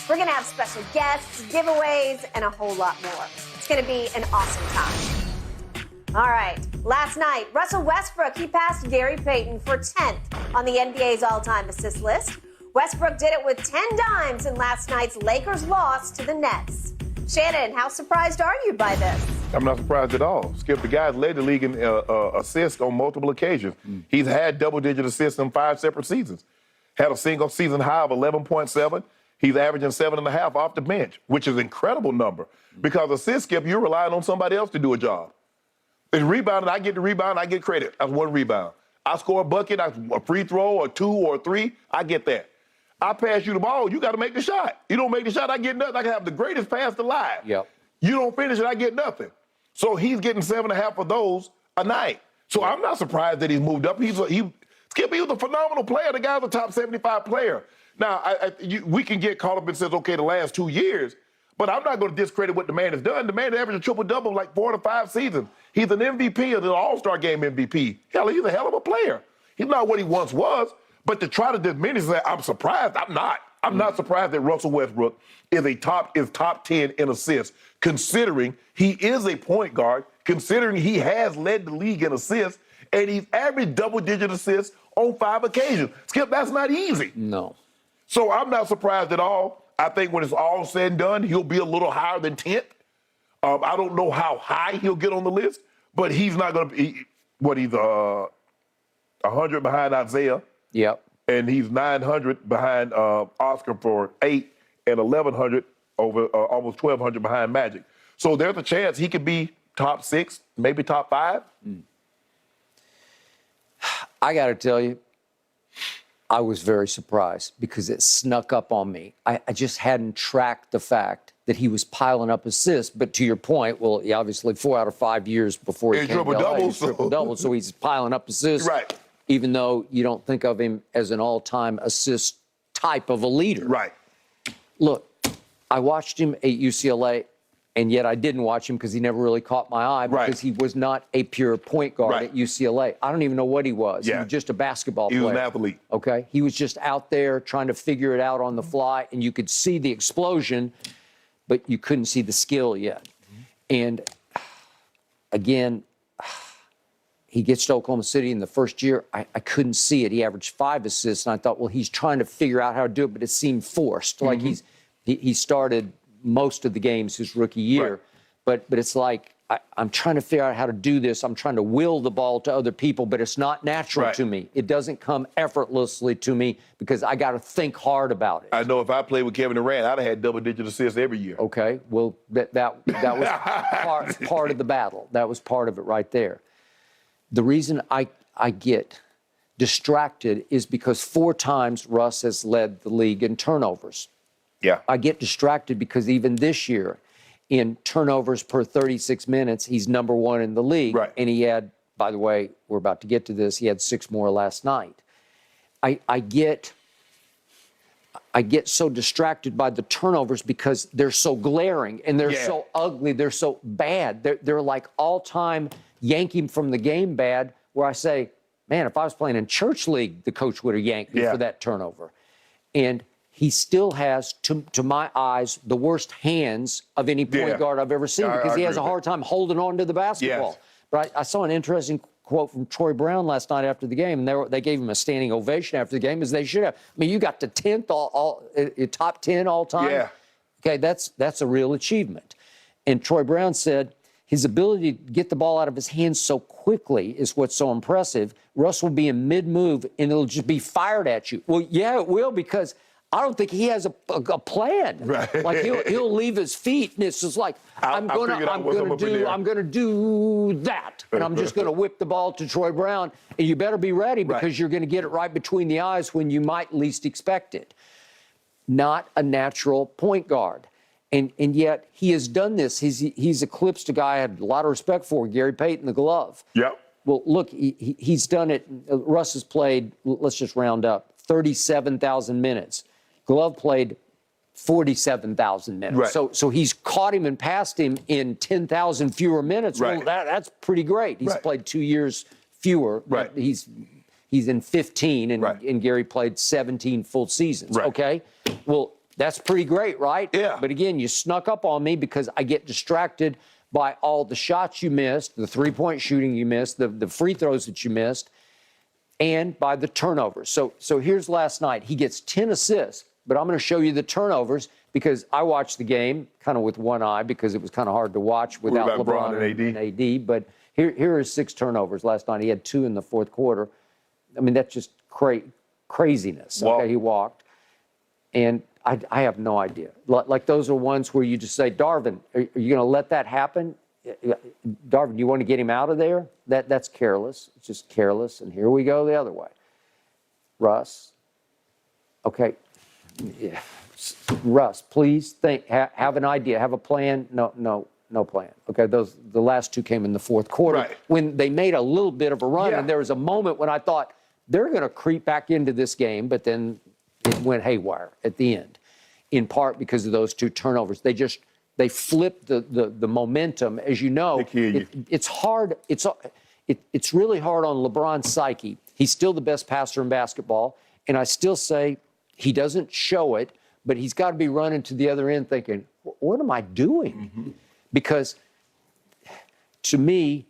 We're going to have special guests, giveaways, and a whole lot more. It's going to be an awesome time. All right. Last night, Russell Westbrook, he passed Gary Payton for 10th on the NBA's all-time assist list. Westbrook did it with 10 dimes in last night's Lakers loss to the Nets. Shannon, how surprised are you by this? I'm not surprised at all. Skip, the guy's led the league in assists on multiple occasions. He's had double-digit assists in 5 separate seasons. Had a single season high of 11.7. He's averaging 7.5 off the bench, which is an incredible number. Because assists, Skip, you're relying on somebody else to do a job. In rebounding, I get the rebound, I get credit. That's 1 rebound. I score a bucket, a free throw, or 2 or 3, I get that. I pass you the ball, you got to make the shot. You don't make the shot, I get nothing. I can have the greatest pass alive. Yep. You don't finish it, I get nothing. So he's getting 7.5 of those a night. So I'm not surprised that he's moved up. Skip, he was a phenomenal player. The guy's a top 75 player. Now, we can get caught up and says, okay, the last 2 years, but I'm not going to discredit what the man has done. The man averaged a triple-double like 4 to 5 seasons. He's an MVP of the All-Star Game MVP. Hell, he's a hell of a player. He's not what he once was. But to try to diminish that, I'm surprised. I'm not. I'm not surprised that Russell Westbrook is top 10 in assists, considering he is a point guard, considering he has led the league in assists, and he's averaged double-digit assists on 5 occasions. Skip, that's not easy. No. So I'm not surprised at all. I think when it's all said and done, he'll be a little higher than 10th. I don't know how high he'll get on the list, but he's not going to be, he's 100 behind Isaiah. Yep. And he's 900 behind Oscar for 8 and 1,100 over almost 1,200 behind Magic. So there's a chance he could be top 6, maybe top 5. I got to tell you, I was very surprised because it snuck up on me. I just hadn't tracked the fact that he was piling up assists. But to your point, well, he obviously 4 out of 5 years before he came to LA, he's triple-double, so he's piling up assists. Right. Even though you don't think of him as an all-time assist type of a leader. Right. Look, I watched him at UCLA, and yet I didn't watch him because he never really caught my eye because he was not a pure point guard at UCLA. I don't even know what he was. Yeah. He was just a basketball player. He was an athlete. Okay? He was just out there trying to figure it out on the fly, and you could see the explosion, but you couldn't see the skill yet. And, again, he gets to Oklahoma City in the first year. I couldn't see it. He averaged 5 assists, and I thought, well, he's trying to figure out how to do it, but it seemed forced. Like he started most of the games his rookie year, but it's like I'm trying to figure out how to do this. I'm trying to will the ball to other people, but it's not natural to me. It doesn't come effortlessly to me because I got to think hard about it. I know if I played with Kevin Durant, I'd have had double-digit assists every year. Okay, well, that was part of the battle. That was part of it right there. The reason I get distracted is because 4 times Russ has led the league in turnovers. Yeah. I get distracted because even this year, in turnovers per 36 minutes, he's number 1 in the league. Right. And he had, by the way, we're about to get to this, he had 6 more last night. I get so distracted by the turnovers because they're so glaring and they're so ugly, they're so bad. They're like all-time yank him from the game bad, where I say, man, if I was playing in church league, the coach would have yanked me for that turnover. And he still has, to my eyes, the worst hands of any point guard I've ever seen because he has a hard time holding on to the basketball. But I saw an interesting quote from Troy Brown last night after the game, and they gave him a standing ovation after the game, as they should have. I mean, you got to 10th, top 10 all time. Yeah. Okay, that's a real achievement. And Troy Brown said, his ability to get the ball out of his hands so quickly is what's so impressive. Russ will be in mid-move, and it'll just be fired at you. Well, yeah, it will, because I don't think he has a plan. Right. Like he'll leave his feet, and it's just like I'm gonna do that, and I'm just gonna whip the ball to Troy Brown, and you better be ready because you're gonna get it right between the eyes when you might least expect it. Not a natural point guard. And yet he has done this. He's eclipsed a guy I had a lot of respect for, Gary Payton, the glove. Yep. Well, look, he's done it. Russ has played, let's just round up, 37,000 minutes. Glove played 47,000 minutes. Right. So he's caught him and passed him in 10,000 fewer minutes. Right. Well, that's pretty great. He's played 2 years fewer. Right. He's in 15, and Gary played 17 full seasons. Right. Okay? Well, That's pretty great, right? Yeah. But again, you snuck up on me because I get distracted by all the shots you missed, the three-point shooting you missed, the free throws that you missed, and by the turnovers. So here's last night. He gets 10 assists, but I'm going to show you the turnovers because I watched the game kind of with one eye because it was kind of hard to watch without LeBron and AD. But here are 6 turnovers last night. He had 2 in the fourth quarter. I mean, that's just craziness. Okay, he walked. And I have no idea. Like those are ones where you just say, Darvin, are you going to let that happen? Darvin, you want to get him out of there? That's careless. It's just careless. And here we go the other way. Russ. Okay. Yeah. Russ, please think. Have an idea. Have a plan. No plan. Okay. The last 2 came in the fourth quarter when they made a little bit of a run, and there was a moment when I thought they're going to creep back into this game, but then it went haywire at the end, in part because of those 2 turnovers. They flipped the momentum. As you know, it's hard. It's really hard on LeBron's psyche. He's still the best passer in basketball, and I still say he doesn't show it, but he's got to be running to the other end thinking, what am I doing? Mm-hmm. Because to me,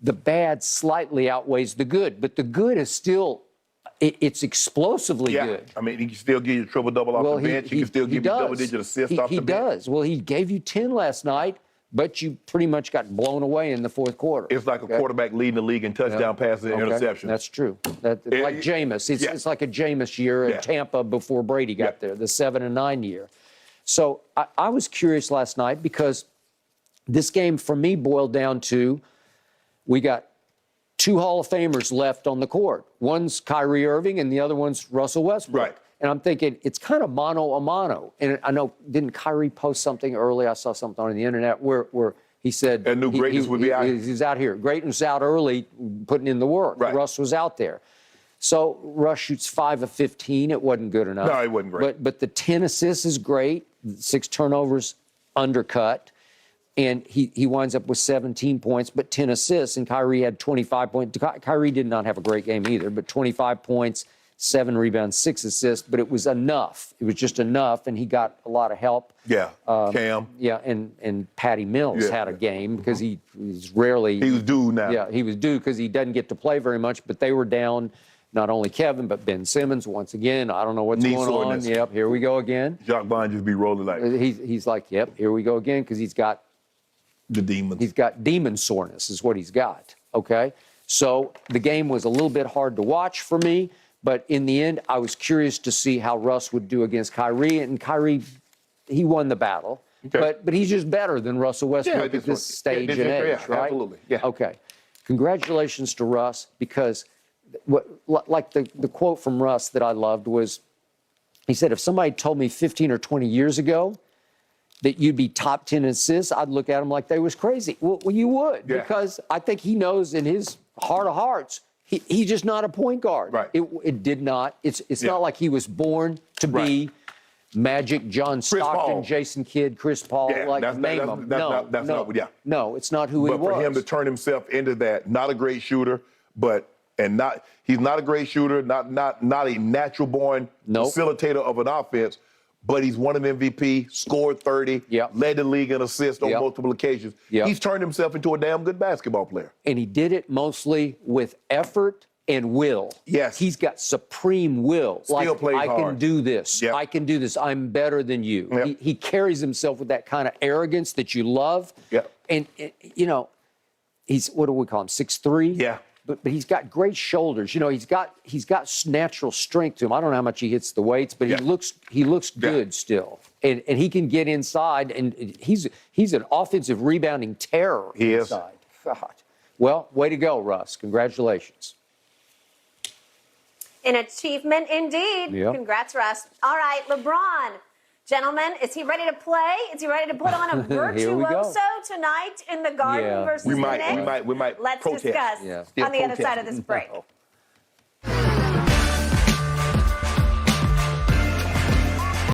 the bad slightly outweighs the good, but the good is still, it's explosively good. I mean, he can still give you a triple-double off the bench. He can still give you double-digit assists off the bench. He does. Well, he gave you 10 last night, but you pretty much got blown away in the fourth quarter. It's like a quarterback leading the league in touchdown passes and interceptions. That's true. Like Jameis. It's like a Jameis year at Tampa before Brady got there, the 7-9 year. So I was curious last night because this game for me boiled down to we got 2 Hall of Famers left on the court. One's Kyrie Irving and the other one's Russell Westbrook. Right. And I'm thinking, it's kind of mano a mano. And I know, didn't Kyrie post something early? I saw something on the internet where he said and knew greatness would be out. He's out here. Greatness out early, putting in the work. Right. Russ was out there. So Russ shoots 5 of 15. It wasn't good enough. No, it wasn't great. But the 10 assists is great. 6 turnovers undercut. And he winds up with 17 points, but 10 assists, and Kyrie had 25 points. Kyrie did not have a great game either, but 25 points, 7 rebounds, 6 assists, but it was enough. It was just enough, and he got a lot of help. Yeah, Cam. Yeah, and Patty Mills had a game because he was rarely. He was due now. Yeah, he was due because he doesn't get to play very much, but they were down not only Kevin, but Ben Simmons once again. I don't know what's going on. Yep, here we go again. Jacques Bond just be rolling like. He's like, yep, here we go again because he's got. The demons. He's got demon soreness is what he's got, okay? So the game was a little bit hard to watch for me, but in the end, I was curious to see how Russ would do against Kyrie, and Kyrie, he won the battle, but he's just better than Russell Westbrook at this stage and age, right? Absolutely, yeah. Okay. Congratulations to Russ, because like the quote from Russ that I loved was, he said, if somebody told me 15 or 20 years ago that you'd be top 10 assists, I'd look at him like they was crazy. Well, you would, because I think he knows in his heart of hearts, he's just not a point guard. Right. It did not. It's not like he was born to be Magic, John Stockton, Jason Kidd, Chris Paul, name them. No, it's not who he was. But for him to turn himself into that, not a great shooter, he's not a great shooter, not a natural born facilitator of an offense. But he's won an MVP, scored 30, led the league in assists on multiple occasions. He's turned himself into a damn good basketball player. And he did it mostly with effort and will. Yes. He's got supreme will. Still plays hard. I can do this. I can do this. I'm better than you. He carries himself with that kind of arrogance that you love. And, you know, he's, what do we call him, 6'3"? Yeah. But he's got great shoulders. You know, he's got natural strength to him. I don't know how much he hits the weights, but he looks good still. And he can get inside, and he's an offensive rebounding terror inside. God. Well, way to go, Russ. Congratulations. An achievement indeed. Congrats, Russ. All right, LeBron. Gentlemen, is he ready to play? Is he ready to put on a virtuoso tonight in the Garden versus the Knicks? We might Let's protest. discuss on the other side of this break.